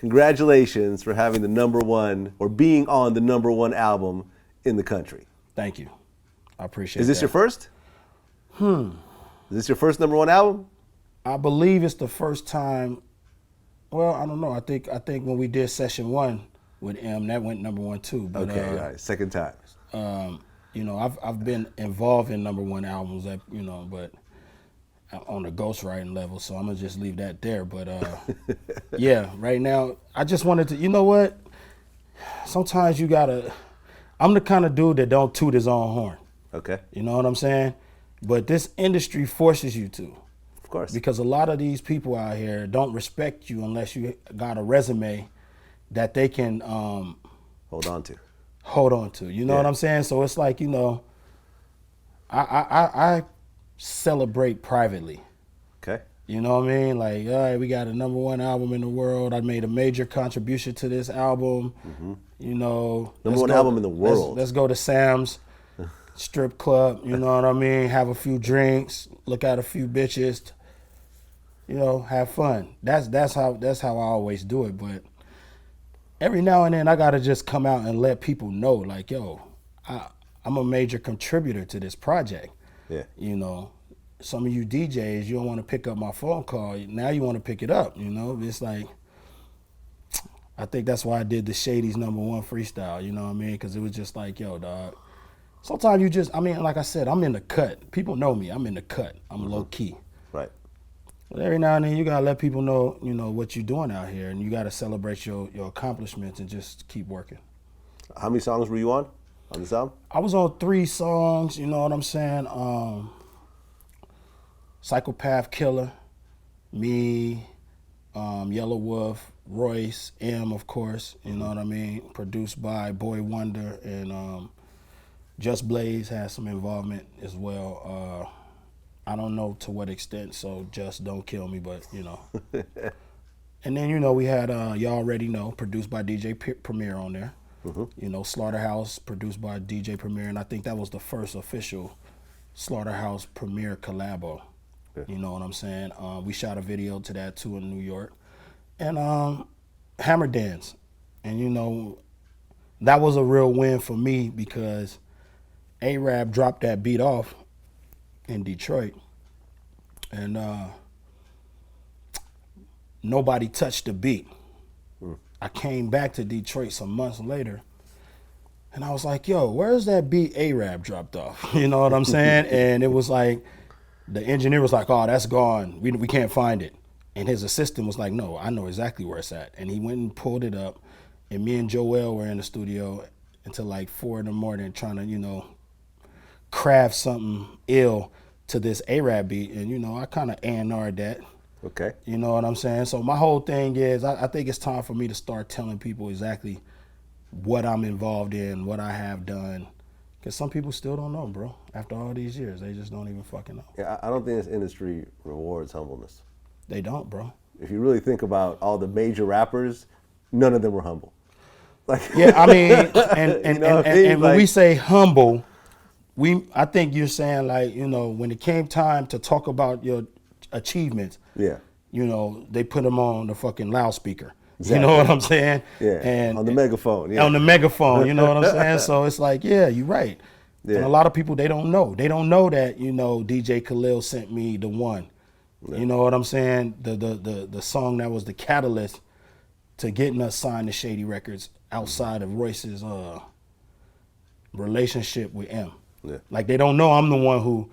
congratulations for having the #1 or being on the #1 album in the country. Thank you. I appreciate it. Is this your first? Is this your first #1 album? I believe it's the first time. Well, I don't know. I think when we did session 1 with M, that went #1 too. But, okay, all right, second time. I've been involved in #1 albums, that but on the ghostwriting level. So I'm gonna just leave that there. But yeah, right now I just wanted to. You know what? Sometimes you gotta. I'm the kind of dude that don't toot his own horn. Okay. You know what I'm saying? But this industry forces you to. Of course. Because a lot of these people out here don't respect you unless you got a resume that they can hold on to. You know what I'm saying? So it's like, I celebrate privately. Okay. You know what I mean? Like, all right, we got a #1 album in the world. I made a major contribution to this album. Mm-hmm. #1 album in the world. Let's go to Sam's strip club. You know what I mean? Have a few drinks, look at a few bitches. Have fun. That's how I always do it. But every now and then I gotta just come out and let people know, like, yo, I'm a major contributor to this project. Yeah. Some of you DJs, you don't want to pick up my phone call. Now you want to pick it up. It's like, I think that's why I did the Shady's #1 freestyle. You know what I mean? Because it was just like, yo, dog. Sometimes you just, like I said, I'm in the cut. People know me. I'm in the cut. I'm low key. Right. But every now and then you gotta let people know, what you're doing out here, and you gotta celebrate your accomplishments and just keep working. How many songs were you on this album? I was on 3 songs. You know what I'm saying? Psychopath Killer, me, Yellow Wolf, Royce, M, of course. You know what I mean? Produced by Boy Wonder, and Just Blaze has some involvement as well. I don't know to what extent, so just don't kill me, but And then, we had, y'all already know, produced by DJ Premier on there. Mm-hmm. Slaughterhouse, produced by DJ Premier, and I think that was the first official Slaughterhouse Premier collabo. Yeah. You know what I'm saying? We shot a video to that too in New York. And Hammer Dance. And that was a real win for me because A-Rab dropped that beat off in Detroit. And nobody touched the beat. I came back to Detroit some months later, and I was like, yo, where's that beat A-Rab dropped off? You know what I'm saying? And it was like, the engineer was like, oh, that's gone. We can't find it. And his assistant was like, no, I know exactly where it's at. And he went and pulled it up, and me and Joel were in the studio until like 4 a.m. trying to, craft something ill to this A-Rab beat. And, I kind of A&R'd that. Okay. You know what I'm saying? So my whole thing is, I think it's time for me to start telling people exactly what I'm involved in, what I have done. Because some people still don't know, bro. After all these years, they just don't even fucking know. Yeah, I don't think this industry rewards humbleness. They don't, bro. If you really think about all the major rappers, none of them were humble. Yeah, and when we say humble, I think you're saying when it came time to talk about your achievements, yeah, they put them on the fucking loudspeaker. Exactly. You know what I'm saying? Yeah. And on the megaphone. Yeah. On the megaphone. You know what I'm saying? So it's like, yeah, you're right. Yeah. And a lot of people, they don't know. They don't know that DJ Khalil sent me the one. Yeah. You know what I'm saying? The song that was the catalyst to getting us signed to Shady Records outside of Royce's relationship with M. Yeah. Like, they don't know I'm the one who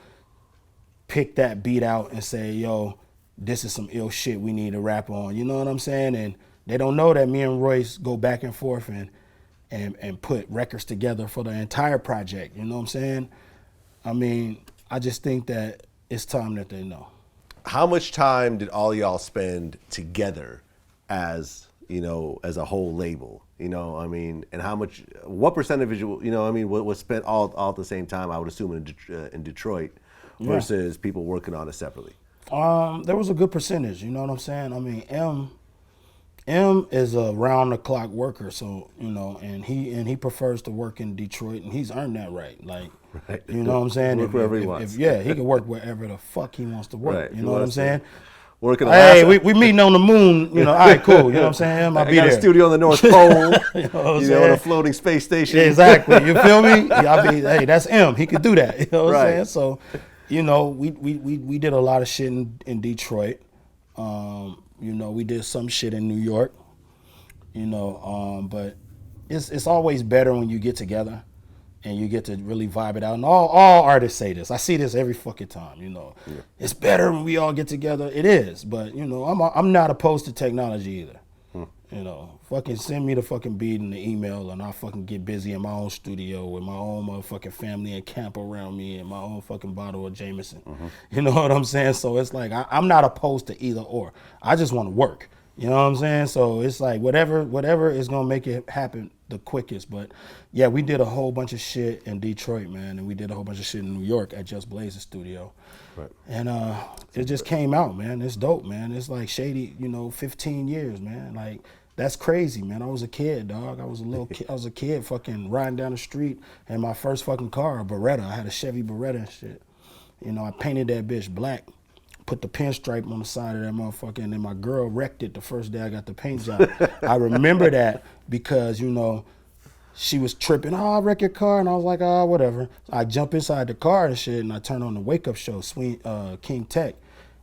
picked that beat out and say, yo, this is some ill shit we need to rap on. You know what I'm saying? And they don't know that me and Royce go back and forth and put records together for the entire project. You know what I'm saying? I just think that it's time that they know. How much time did all y'all spend together as a whole label? And what percentage, was spent all at the same time, I would assume, in Detroit versus people working on it separately? There was a good percentage, you know what I'm saying? M is a round the clock worker, so and he prefers to work in Detroit, and he's earned that right. Like, you know what I'm saying? Work wherever he wants. He can work wherever the fuck he wants to work. Right. You know what I'm saying? working Hey, Alaska. we meeting on the moon. You know, all right, cool. You know what I'm saying? I'll I be got there. a studio on the North Pole. You know what I'm on a saying? floating space station. Exactly. You feel me? Hey, that's M. He could do that. You know what Right. I'm saying? So, you know, we did a lot of shit in Detroit. You know, we did some shit in New York. You know, but it's always better when you get together and you get to really vibe it out. And all artists say this. I see this every fucking time. You know, it's better when we all get together. It is, but you know, I'm not opposed to technology either. You know, fucking send me the fucking beat in the email and I'll fucking get busy in my own studio with my own motherfucking family and camp around me and my own fucking bottle of Jameson. You know what I'm saying? So it's like, I'm not opposed to either or. I just want to work. You know what I'm saying? So it's like whatever is going to make it happen the quickest. But yeah, we did a whole bunch of shit in Detroit, man. And we did a whole bunch of shit in New York at Just Blaze's studio. Right. And it just came out, man. It's dope, man. It's like Shady, you know, 15 years, man. Like, that's crazy, man. I was a kid, dog. I was a little kid. I was a kid fucking riding down the street in my first fucking car, a Beretta. I had a Chevy Beretta and shit. You know, I painted that bitch black, put the pinstripe on the side of that motherfucker, and then my girl wrecked it the first day I got the paint job. I remember that because, you know, she was tripping, oh, I wreck your car. And I was like, oh, whatever. So I jump inside the car and shit, and I turn on the Wake Up Show, King Tech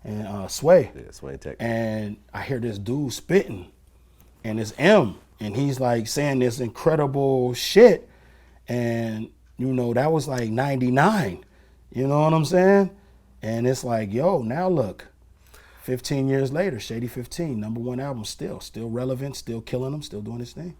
and Sway. Yeah, Sway Tech. And I hear this dude spitting. And it's M, and he's like saying this incredible shit, and you know that was like '99, you know what I'm saying? And it's like, yo, now look, 15 years later, Shady 15, #1 album, still relevant, still killing them, still doing his thing.